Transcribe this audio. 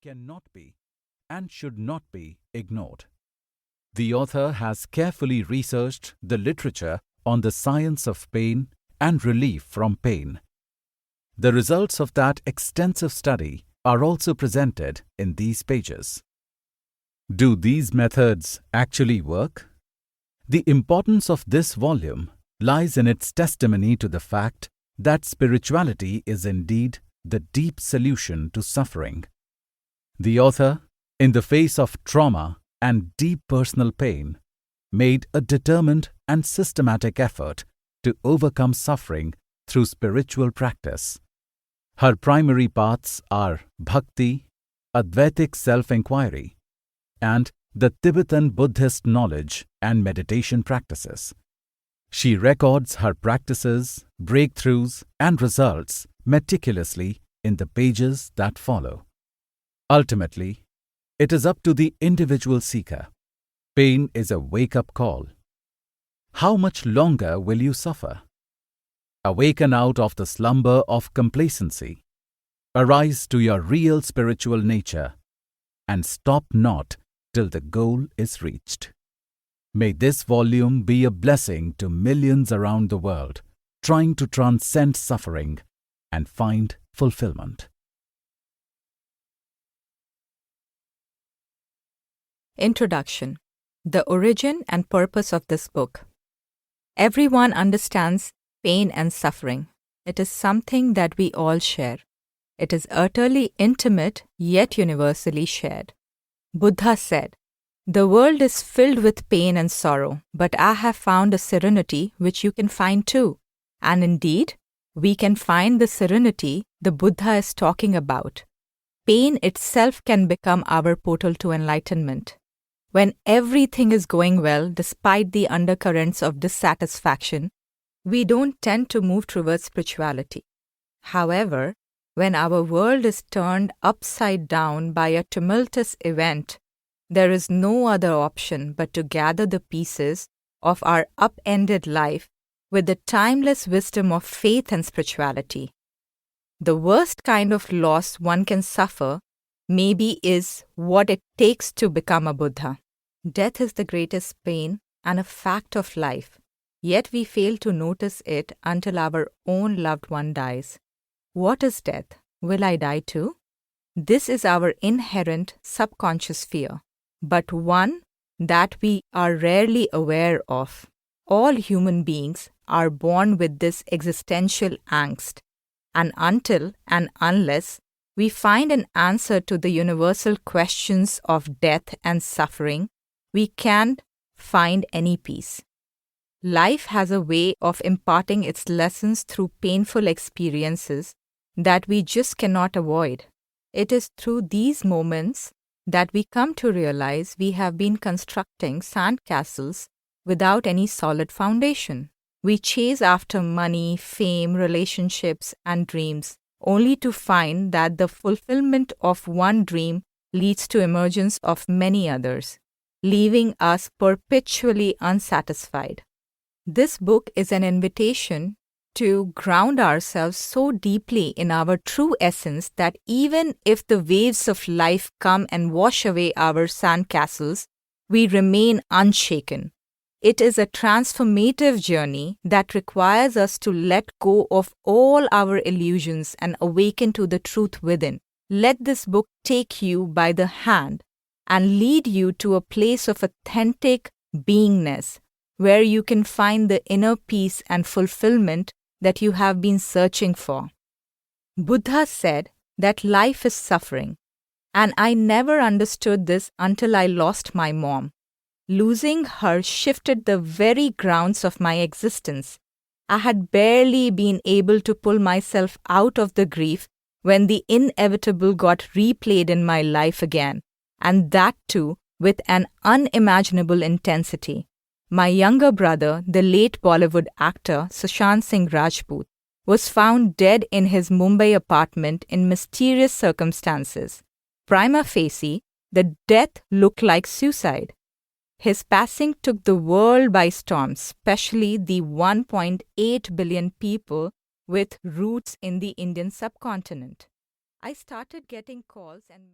cannot be and should not be ignored. The author has carefully researched the literature on the science of pain and relief from pain. The results of that extensive study are also presented in these pages. Do these methods actually work? The importance of this volume lies in its testimony to the fact that spirituality is indeed the deep solution to suffering. The author, in the face of trauma and deep personal pain, made a determined and systematic effort to overcome suffering through spiritual practice. Her primary paths are bhakti, Advaitic self-inquiry, and the Tibetan Buddhist knowledge and meditation practices. She records her practices, breakthroughs, and results meticulously in the pages that follow. Ultimately, it is up to the individual seeker. Pain is a wake-up call. How much longer will you suffer? Awaken out of the slumber of complacency. Arise to your real spiritual nature, and stop not till the goal is reached. May this volume be a blessing to millions around the world trying to transcend suffering and find fulfillment. Introduction. The origin and purpose of this book. Everyone understands pain and suffering. It is something that we all share. It is utterly intimate yet universally shared. Buddha said, "The world is filled with pain and sorrow, but I have found a serenity which you can find too." And indeed, we can find the serenity the Buddha is talking about. Pain itself can become our portal to enlightenment. When everything is going well despite the undercurrents of dissatisfaction, we don't tend to move towards spirituality. However, when our world is turned upside down by a tumultuous event, there is no other option but to gather the pieces of our upended life with the timeless wisdom of faith and spirituality. The worst kind of loss one can suffer maybe is what it takes to become a Buddha. Death is the greatest pain and a fact of life, yet we fail to notice it until our own loved one dies. What is death? Will I die too? This is our inherent subconscious fear, but one that we are rarely aware of. All human beings are born with this existential angst, and until and unless we find an answer to the universal questions of death and suffering, we can't find any peace. Life has a way of imparting its lessons through painful experiences that we just cannot avoid. It is through these moments that we come to realize we have been constructing sandcastles without any solid foundation. We chase after money, fame, relationships, and dreams, only to find that the fulfillment of one dream leads to emergence of many others, leaving us perpetually unsatisfied. This book is an invitation to ground ourselves so deeply in our true essence that even if the waves of life come and wash away our sandcastles, we remain unshaken. It is a transformative journey that requires us to let go of all our illusions and awaken to the truth within. Let this book take you by the hand and lead you to a place of authentic beingness, where you can find the inner peace and fulfillment that you have been searching for. Buddha said that life is suffering, and I never understood this until I lost my mom. Losing her shifted the very grounds of my existence. I had barely been able to pull myself out of the grief when the inevitable got replayed in my life again, and that too with an unimaginable intensity. My younger brother, the late Bollywood actor Sushant Singh Rajput, was found dead in his Mumbai apartment in mysterious circumstances. Prima facie, the death looked like suicide. His passing took the world by storm, especially the 1.8 billion people with roots in the Indian subcontinent. I started getting calls and